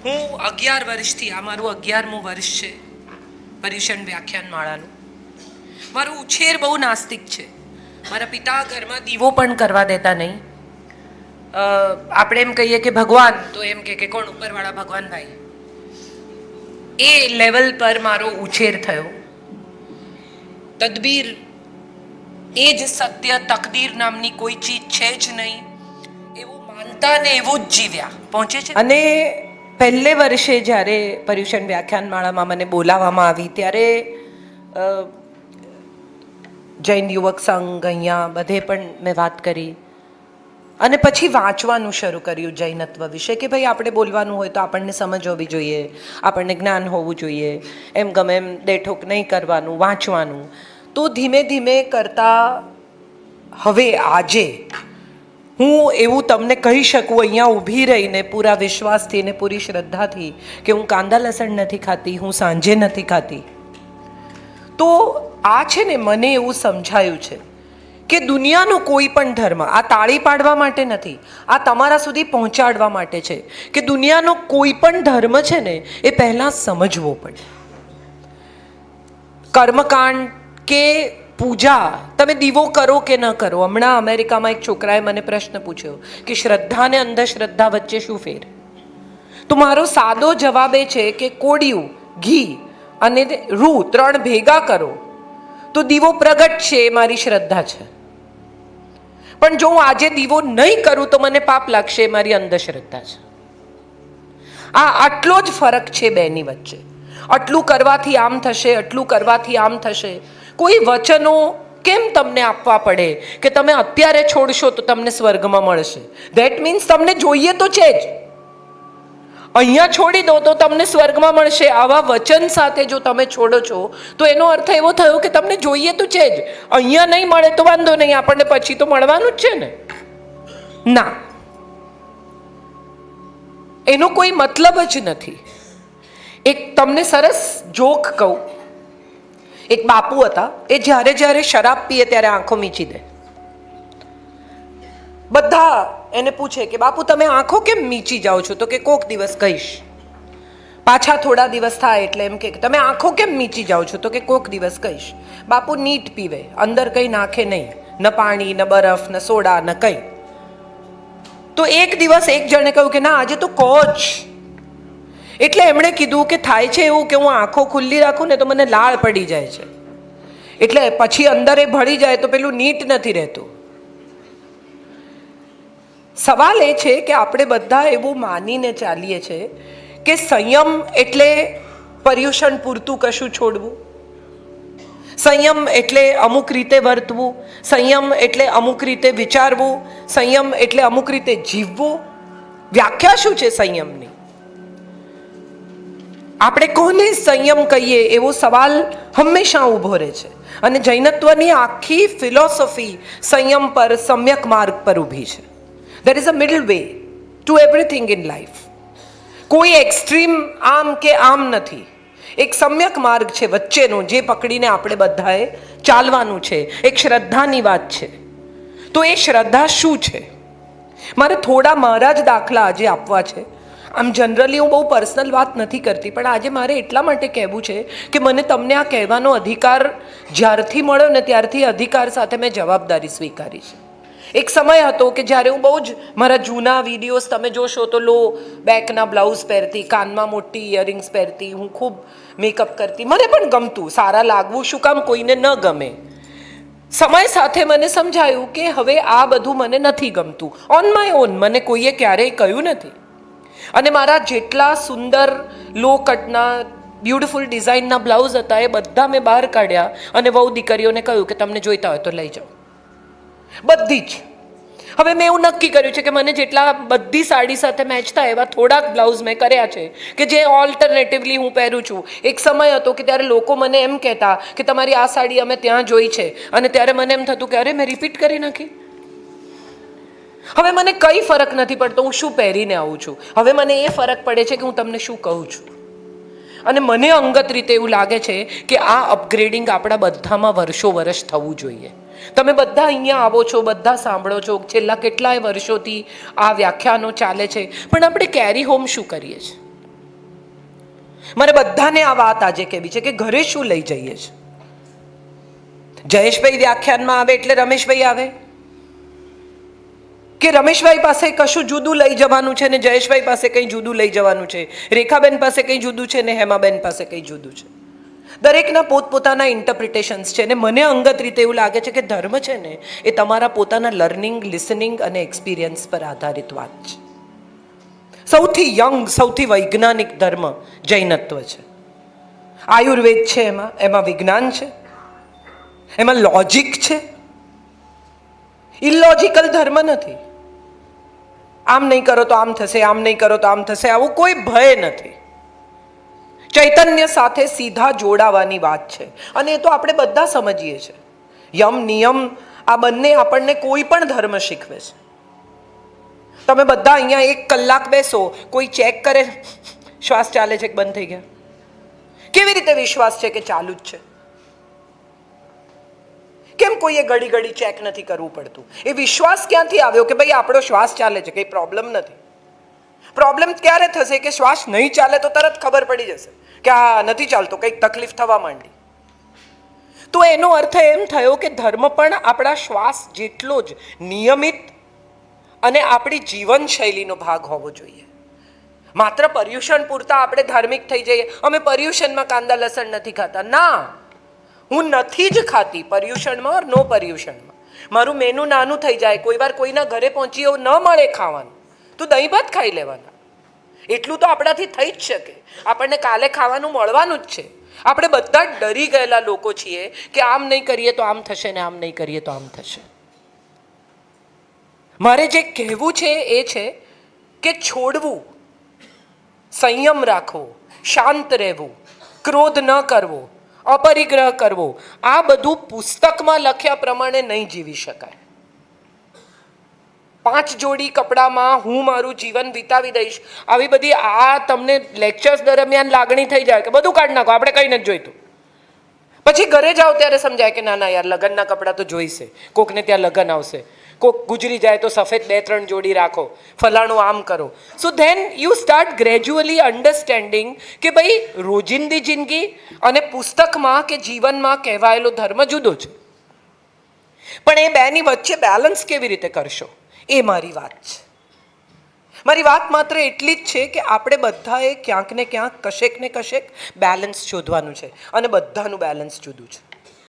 હું 11 વર્ષથી, આ મારું 11મું વર્ષ છે પર્યુષણ વ્યાખ્યાન માળાનું. મારો ઉછેર બહુ નાસ્તિક છે. મારા પિતા ઘરમાં દીવો પણ કરવા દેતા નહીં. આપણે એમ કહીએ કે ભગવાન, તો એમ કે કોણ? ઉપરવાળા ભગવાનભાઈ. એ લેવલ પર મારો ઉછેર થયો. તદબીર એ જ સત્ય, તકદીર નામની કોઈ ચીજ છે જ નહીં એવું માનતા ને એવું જ જીવ્યા પહોંચે છે. અને પહેલે વર્ષે જ્યારે પર્યુષણ વ્યાખ્યાન માળામાં મને બોલાવવામાં આવી ત્યારે જૈન યુવક સંઘ અહીંયા બધે પણ મેં વાત કરી અને પછી વાંચવાનું શરૂ કર્યું જૈનત્વ વિશે કે ભાઈ આપણે બોલવાનું હોય તો આપણને સમજ હોવી જોઈએ, આપણને જ્ઞાન હોવું જોઈએ, એમ ગમે એમ દેઠોક નહીં કરવાનું, વાંચવાનું. તો ધીમે ધીમે કરતાં હવે આજે હું એવું તમને કહી શકું અહીંયા ઊભી રહીને પૂરા વિશ્વાસથી ને પૂરી શ્રદ્ધાથી કે હું કાંદા લસણ નથી ખાતી, હું સાંજે નથી ખાતી. તો આ છે ને મને એવું સમજાયું છે કે દુનિયાનો કોઈ પણ ધર્મ, આ તાળી પાડવા માટે નથી, આ તમારા સુધી પહોંચાડવા માટે છે કે દુનિયાનો કોઈ પણ ધર્મ છે ને એ પહેલાં સમજવો પડે. કર્મકાંડ કે પૂજા, તમે દીવો કરો કે ન કરો. હમણાં અમેરિકામાં એક છોકરાએ મને પ્રશ્ન પૂછ્યો કે શ્રદ્ધા ને અંધશ્રદ્ધા વચ્ચે શું ફેર? તો મારો સાદો જવાબ એ છે કે કોડિયું, ઘી અને રૂ 3 ભેગા કરો તો દીવો પ્રગટ છે, એ મારી શ્રદ્ધા છે. પણ જો હું આજે દીવો નહીં કરું તો મને પાપ લાગશે, એ મારી અંધશ્રદ્ધા છે. આટલો જ ફરક છે બેની વચ્ચે. આટલું કરવાથી આમ થશે, આટલું કરવાથી આમ થશે. કોઈ વચનો કેમ તમને આપવા પડે કે તમે અત્યારે છોડશો તો તમને સ્વર્ગમાં મળશે? ધેટ મીન્સ તમને જોઈએ તો છે જ, અહીંયા છોડી દો તો તમને સ્વર્ગમાં મળશે. આવા વચન સાથે જો તમે છોડો છો તો એનો અર્થ એવો થયો કે તમને જોઈએ તો છે જ, અહીંયા નહીં મળે તો વાંધો નહીં, આપણને પછી તો મળવાનું જ છે ને. ના, એનો કોઈ મતલબ જ નથી. એક તમને સરસ જોક કહું. એક બાપુ હતા, એ જ્યારે જ્યારે શરાબ પીએ ત્યારે આંખો મીચી દે. બધા એને પૂછે કે બાપુ તમે આંખો કેમ મીચી જાઓ છો? તો કે કોક દિવસ કહીશ. પાછા થોડા દિવસ થાય એટલે એમ કે તમે આંખો કેમ મીચી જાઓ છો? તો કે કોક દિવસ કહીશ. બાપુ નીટ પીવે, અંદર કંઈ નાખે નહીં, ન પાણી, ન બરફ, ન સોડા, ન કંઈ. તો એક દિવસ એક જણે કહ્યું કે ના આજે તો કહો જ. એટલે એમણે કીધું કે થાય છે એવું કે હું આંખો ખુલ્લી રાખું ને તો મને લાળ પડી જાય છે, એટલે પછી અંદર એ ભળી જાય તો પેલું નીટ નથી રહેતું. સવાલ એ છે કે આપણે બધા એવું માનીને ચાલીએ છીએ કે સંયમ એટલે પર્યુષણ પૂરતું કશું છોડવું, સંયમ એટલે અમુક રીતે વર્તવું, સંયમ એટલે અમુક રીતે વિચારવું, સંયમ એટલે અમુક રીતે જીવવું. વ્યાખ્યા શું છે સંયમની? આપણે કોને સંયમ કહીએ એવો સવાલ હંમેશા ઊભો રહે છે. અને જૈનત્વની આખી ફિલોસોફી સંયમ પર, સમ્યક માર્ગ પર ઊભી છે. There is a middle way to everything in life. કોઈ એક્સ્ટ્રીમ આમ કે આમ નથી. એક સમ્યક માર્ગ છે વચ્ચેનો, જે પકડીને આપણે બધાએ ચાલવાનું છે. એક શ્રદ્ધાની વાત છે. તો એ શ્રદ્ધા શું છે? મારે થોડા મારા જ દાખલા આજે આપવા છે. આમ જનરલી હું બહુ પર્સનલ વાત નથી કરતી, પણ આજે મારે એટલા માટે કહેવું છે કે મને તમને આ કહેવાનો અધિકાર જ્યારથી મળ્યો ને ત્યારથી અધિકાર સાથે મેં જવાબદારી સ્વીકારી છે. એક સમય હતો કે જ્યારે હું બહુ જ, મારા જૂના વિડીયોઝ તમે જોશો તો લો બેકના બ્લાઉઝ પહેરતી, કાનમાં મોટી ઇયરિંગ્સ પહેરતી, હું ખૂબ મેકઅપ કરતી. મને પણ ગમતું, સારા લાગવું શું કામ કોઈને ન ગમે. સમય સાથે મને સમજાયું કે હવે આ બધું મને નથી ગમતું. ઓન માય ઓન, મને કોઈએ ક્યારેય કહ્યું નથી. અને મારા જેટલા સુંદર લો કટના બ્યુટિફુલ ડિઝાઇનના બ્લાઉઝ હતા એ બધા મેં બહાર કાઢ્યા અને વહુ દીકરીઓને કહ્યું કે તમને જોઈતા હોય તો લઈ જાઓ, બધી જ. હવે મેં એવું નક્કી કર્યું છે કે મને જેટલા બધી સાડી સાથે મેચ થાય એવા થોડાક બ્લાઉઝ મેં કર્યા છે કે જે ઓલ્ટરનેટિવલી હું પહેરું છું. એક સમય હતો કે ત્યારે લોકો મને એમ કહેતા કે તમારી આ સાડી અમે ત્યાં જોઈ છે, અને ત્યારે મને એમ થતું કે અરે મેં રિપીટ કરી નાખી. હવે મને કંઈ ફરક નથી પડતો હું શું પહેરીને આવું છું. હવે મને એ ફરક પડે છે કે હું તમને શું કહું છું. અને મને અંગત રીતે એવું લાગે છે કે આ અપગ્રેડિંગ આપણા બધામાં વર્ષો વર્ષ થવું જોઈએ. તમે બધા અહીંયા આવો છો, બધા સાંભળો છો, છેલ્લા કેટલાય વર્ષોથી આ વ્યાખ્યાનો ચાલે છે, પણ આપણે કેરી હોમ શું કરીએ છીએ? મારે બધાને આ વાત આજે કહેવી છે કે ઘરે શું લઈ જઈએ છે. જયેશભાઈ વ્યાખ્યાનમાં આવે એટલે રમેશભાઈ આવે, કે રમેશભાઈ પાસે કશું જુદું લઈ જવાનું છે ને જયેશભાઈ પાસે કંઈ જુદું લઈ જવાનું છે, રેખાબેન પાસે કંઈ જુદું છે ને હેમાબેન પાસે કંઈ જુદું છે. દરેકના પોતપોતાના ઇન્ટરપ્રિટેશન્સ છે ને મને અંગત રીતે એવું લાગે છે કે ધર્મ છે ને એ તમારા પોતાના લર્નિંગ, લિસનિંગ અને એક્સપિરિયન્સ પર આધારિત વાત છે. સૌથી યંગ, સૌથી વૈજ્ઞાનિક ધર્મ જૈનત્વ છે. આયુર્વેદ છે, એમાં વિજ્ઞાન છે, એમાં લોજિક છે. ઇલોજિકલ ધર્મ નથી. આમ નહીં કરો તો આમ થશે, આમ નહીં કરો તો આમ થશે, આવું કોઈ ભય નથી. ચૈતન્ય સાથે સીધા જોડાવાની વાત છે અને એ તો આપણે બધા સમજીએ છીએ. યમ નિયમ આ બંને આપણને કોઈ પણ ધર્મ શીખવે છે. તમે બધા અહીંયા 1 કલાક બેસો, કોઈ ચેક કરે શ્વાસ ચાલે છે કે બંધ થઈ ગયા? કેવી રીતે વિશ્વાસ છે કે ચાલુ જ છે? કેમ કોઈએ ઘડી ઘડી ચેક નથી કરવું પડતું? એ વિશ્વાસ ક્યાંથી આવ્યો કે ભાઈ આપણો શ્વાસ ચાલે છે, કંઈ પ્રોબ્લેમ નથી? પ્રોબ્લેમ ક્યારે થશે કે શ્વાસ નહીં ચાલે તો તરત ખબર પડી જશે કે આ નથી ચાલતો, કંઈક તકલીફ થવા માંડી. તો એનો અર્થ એમ થયો કે ધર્મ પણ આપણા શ્વાસ જેટલો જ નિયમિત અને આપણી જીવનશૈલીનો ભાગ હોવો જોઈએ. માત્ર પર્યુષણ પૂરતા આપણે ધાર્મિક થઈ જઈએ, અમે પર્યુષણમાં કાંદા લસણ નથી ખાતા. ના, હું નથી જ ખાતી પર્યુષણમાં ઓર નો પર્યુષણમાં. મારું મેનુ નાનું થઈ જાય, કોઈ વાર કોઈના ઘરે પહોંચી એવું ન મળે ખાવાનું, તો દહીં ભાત ખાઈ લેવાના. એટલું તો આપણાથી થઈ જ શકે. આપણને કાલે ખાવાનું મળવાનું જ છે. આપણે બધા જ ડરી ગયેલા લોકો છીએ કે આમ નહીં કરીએ તો આમ થશે ને આમ નહીં કરીએ તો આમ થશે. મારે જે કહેવું છે એ છે કે છોડવું, સંયમ રાખવો, શાંત રહેવું, ક્રોધ ન કરવો, અપરિગ્રહ કરવો, આ બધું પુસ્તકમાં લખ્યા પ્રમાણે નહીં જીવી શકાય. 5 જોડી કપડામાં હું મારું જીવન વિતાવી દઈશ, આવી બધી આ તમને લેક્ચર્સ દરમિયાન લાગણી થઈ જાય કે બધું કાઢી નાખો, આપણે કંઈ નથી જોઈતું. પછી ઘરે જાઓ ત્યારે સમજાય કે ના ના યાર, લગ્નના કપડાં તો જોઈશે, કોકને ત્યાં લગ્ન આવશે, કોક ગુજરી જાય તો સફેદ 2-3 જોડી રાખો, ફલાણું આમ કરો. So then you start gradually understanding કે ભાઈ રોજિંદી જિંદગી અને પુસ્તકમાં કે જીવનમાં કહેવાયેલો ધર્મ જુદો છે. પણ એ બેની વચ્ચે બેલેન્સ કેવી રીતે કરશો એ મારી વાત છે. મારી વાત માત્ર એટલી જ છે કે આપણે બધાએ ક્યાંક ને ક્યાંક કશેક ને કશેક બેલેન્સ શોધવાનું છે અને બધાનું બેલેન્સ જુદું છે.